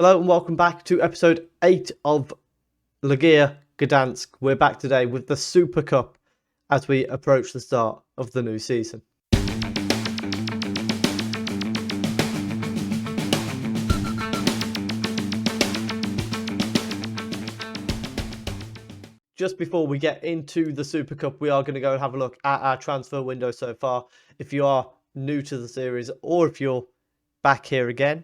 Hello and welcome back to episode 8 of Lechia Gdansk. We're back today with the Super Cup as we approach the start of the new season. Just before we get into the Super Cup, we are going to go and have a look at our transfer window so far. If you are new to the series or if you're back here again,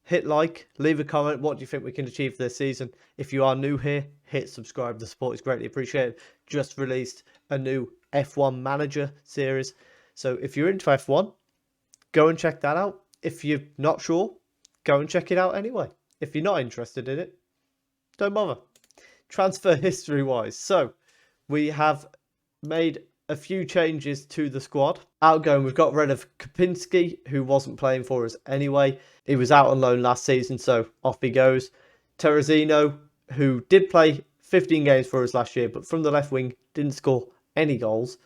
hit like, leave a comment. What do you think we can achieve this season? If you are new here, hit subscribe. The support is greatly appreciated. Just released a new F1 manager series. So if you're into F1, go and check that out. If you're not sure, go and check it out anyway. If you're not interested in it, don't bother. Transfer history wise, so we have made a few changes to the squad. Outgoing, we've got rid of Kapinski, who wasn't playing for us anyway. He was out on loan last season, so off he goes. Terrazino, who did play 15 games for us last year, but from the left wing, didn't score any goals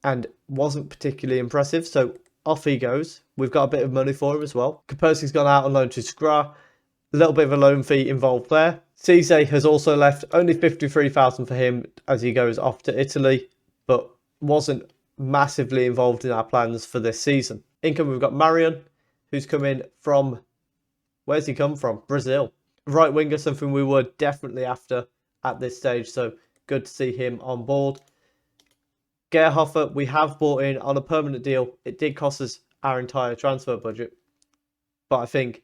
and wasn't particularly impressive, so off he goes. We've got a bit of money for him as well. Kaperski's gone out on loan to Skra. A little bit of a loan fee involved there. Cisse has also left, only 53,000 for him as he goes off to Italy, but wasn't massively involved in our plans for this season. Income, we've got Marion, who's come in from, where's he come from? Brazil. Right winger, something we were definitely after at this stage, so good to see him on board. Gerhofer, we have bought in on a permanent deal. It did cost us our entire transfer budget, but I think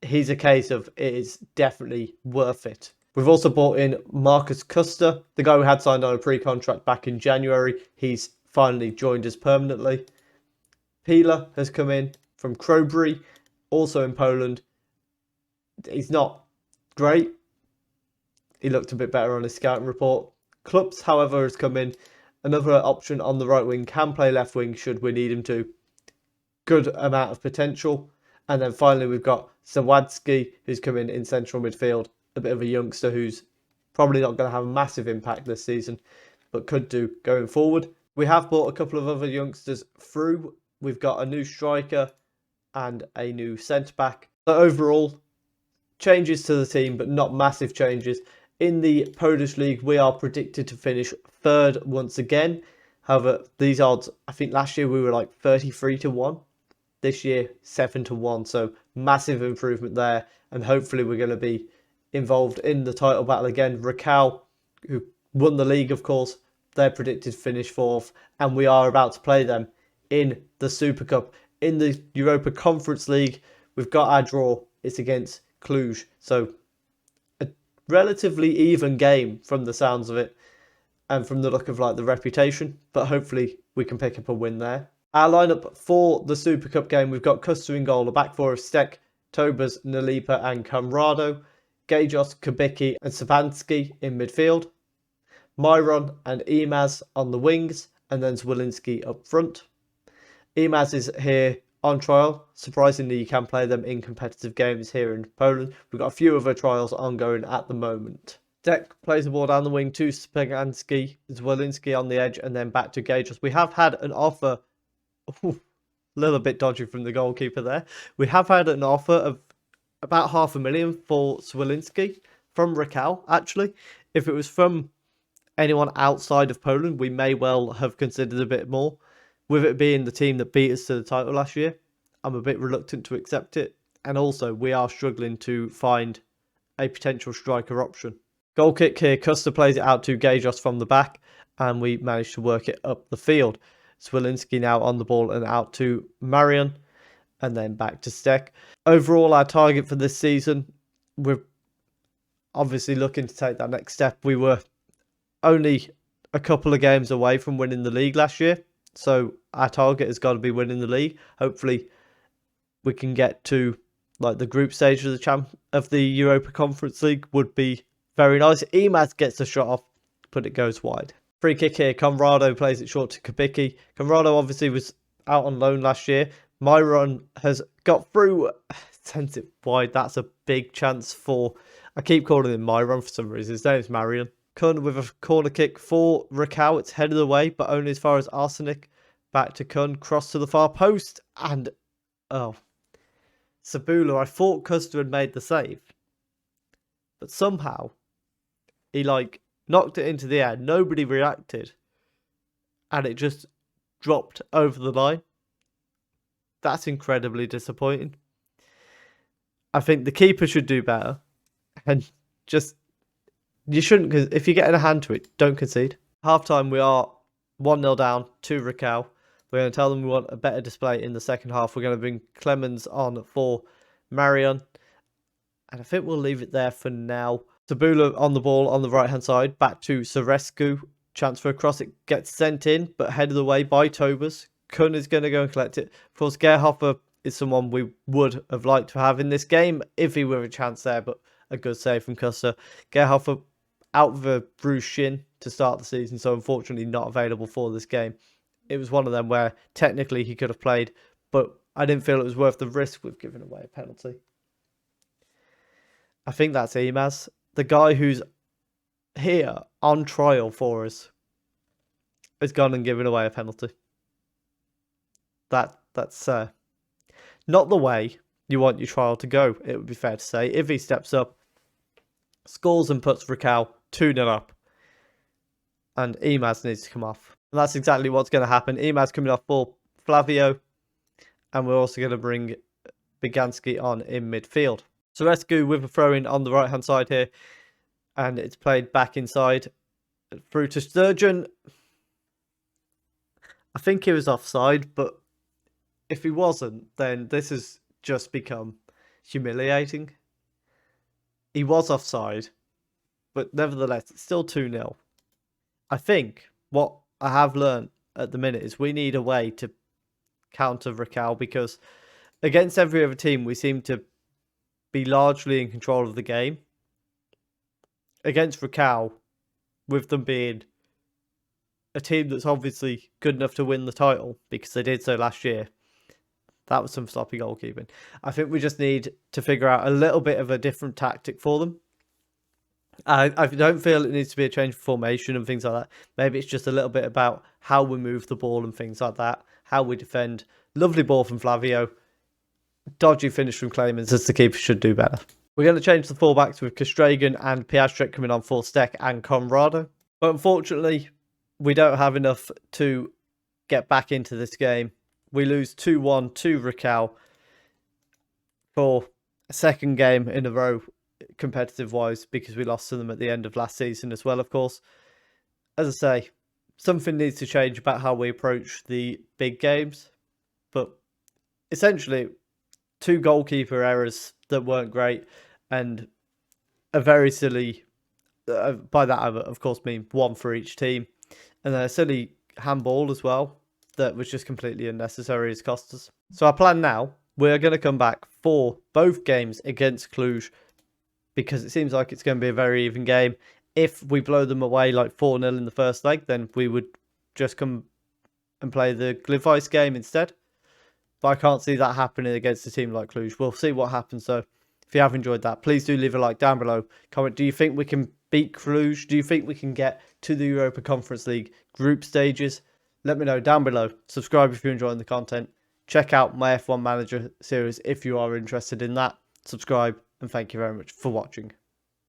he's a case of it is definitely worth it. We've also bought in Marcus Custer, the guy we had signed on a pre-contract back in January. He's finally joined us permanently. Pila has come in from Crowbury, also in Poland. He's not great. He looked a bit better on his scouting report. Klutz, however, has come in. Another option on the right wing, can play left wing should we need him to. Good amount of potential. And then finally, we've got Zawadzki, who's come in central midfield. A bit of a youngster who's probably not going to have a massive impact this season, but could do going forward. We have bought a couple of other youngsters through. We've got a new striker and a new centre-back. So overall, changes to the team, but not massive changes. In the Polish League, we are predicted to finish third once again. However, these odds, I think last year we were like 33-1. This year, 7-1, so massive improvement there, and hopefully we're going to be involved in the title battle again. Raquel, who won the league, of course, they're predicted to finish fourth, and we are about to play them in the Super Cup. In the Europa Conference League, we've got our draw. It's against Cluj, so a relatively even game from the sounds of it, and from the look of like the reputation, but hopefully we can pick up a win there. Our lineup for the Super Cup game, we've got Custer in goal, a back four of Stek, Tobers, Nalipa and Camrado, Gajos, Kubicki and Sabansky in midfield, Myron and Imaz on the wings, and then Zwolinski up front. Imaz is here on trial. Surprisingly, you can play them in competitive games here in Poland. We've got a few other trials ongoing at the moment. Stek plays the ball down the wing to Spaganski, Zwolinski on the edge, and then back to Gajos. We have had an offer. A little bit dodgy from the goalkeeper there. We have had an offer of about $500,000 for Zwolinski from Raquel, actually. If it was from anyone outside of Poland, we may well have considered a bit more. With it being the team that beat us to the title last year, I'm a bit reluctant to accept it. And also, we are struggling to find a potential striker option. Goal kick here, Custer plays it out to Gajos from the back, and we managed to work it up the field. Zwolinski now on the ball and out to Marion, and then back to Stek. Overall, our target for this season, we're obviously looking to take that next step. We were only a couple of games away from winning the league last year, so our target has got to be winning the league. Hopefully, we can get to like the group stage of the Europa Conference League. Would be very nice. Imaz gets the shot off, but it goes wide. Free kick here. Conrado plays it short to Kubicki. Conrado obviously was out on loan last year. Myron has got through. Sends it wide. That's a big chance for. I keep calling him Myron for some reason. His name is Marion. Kun with a corner kick for Raquel. It's headed away, but only as far as Arsenic. Back to Kun. Cross to the far post. And, oh. Sabula, I thought Custer had made the save, but somehow he knocked it into the air. Nobody reacted, and it just dropped over the line. That's incredibly disappointing. I think the keeper should do better, and you shouldn't, because if you're getting a hand to it, don't concede. Half time, we are 1-0 down to Raquel. We're going to tell them we want a better display in the second half. We're going to bring Clemens on for Marion. And I think we'll leave it there for now. Sabula on the ball on the right-hand side. Back to Sorescu. Chance for a cross. It gets sent in, but headed away by Tobas. Kun is going to go and collect it. Of course, Gerhofer is someone we would have liked to have in this game if he were a chance there, but a good save from Custer. Gerhofer out of a bruised shin to start the season, so unfortunately not available for this game. It was one of them where technically he could have played, but I didn't feel it was worth the risk with giving away a penalty. I think that's Imaz, the guy who's here on trial for us, has gone and given away a penalty. That's not the way you want your trial to go, it would be fair to say. If he steps up, scores and puts Raquel 2-0 up, and Imaz needs to come off. And that's exactly what's going to happen. Imaz coming off for Flavio, and we're also going to bring Biganski on in midfield. Sorescu with a throw-in on the right-hand side here, and it's played back inside through to Sturgeon. I think he was offside, but if he wasn't, then this has just become humiliating. He was offside, but nevertheless, it's still 2-0. I think what I have learned at the minute is we need a way to counter Raquel, because against every other team, we seem to be largely in control of the game. Against Raquel, with them being a team that's obviously good enough to win the title, because they did so last year, that was some sloppy goalkeeping. I think we just need to figure out a little bit of a different tactic for them. I don't feel it needs to be a change of formation and things like that. Maybe it's just a little bit about how we move the ball and things like that, how we defend. Lovely ball from Flavio. Dodgy finish from Clemens, as the keeper should do better. We're going to change the fullbacks with Kostragan and Piastrek coming on for Steck and Conrado. But unfortunately, we don't have enough to get back into this game. We lose 2-1 to Raquel for a second game in a row, competitive-wise, because we lost to them at the end of last season as well, of course. As I say, something needs to change about how we approach the big games. But essentially, 2 goalkeeper errors that weren't great, and a very silly, by that I of course mean 1 for each team, and then a silly handball as well that was just completely unnecessary as cost us. So our plan now, we're going to come back for both games against Cluj, because it seems like it's going to be a very even game. If we blow them away like 4-0 in the first leg, then we would just come and play the Glivvice game instead. But I can't see that happening against a team like Cluj. We'll see what happens. So if you have enjoyed that, please do leave a like down below. Comment, do you think we can beat Cluj? Do you think we can get to the Europa Conference League group stages? Let me know down below. Subscribe if you're enjoying the content. Check out my F1 Manager series if you are interested in that. Subscribe, and thank you very much for watching.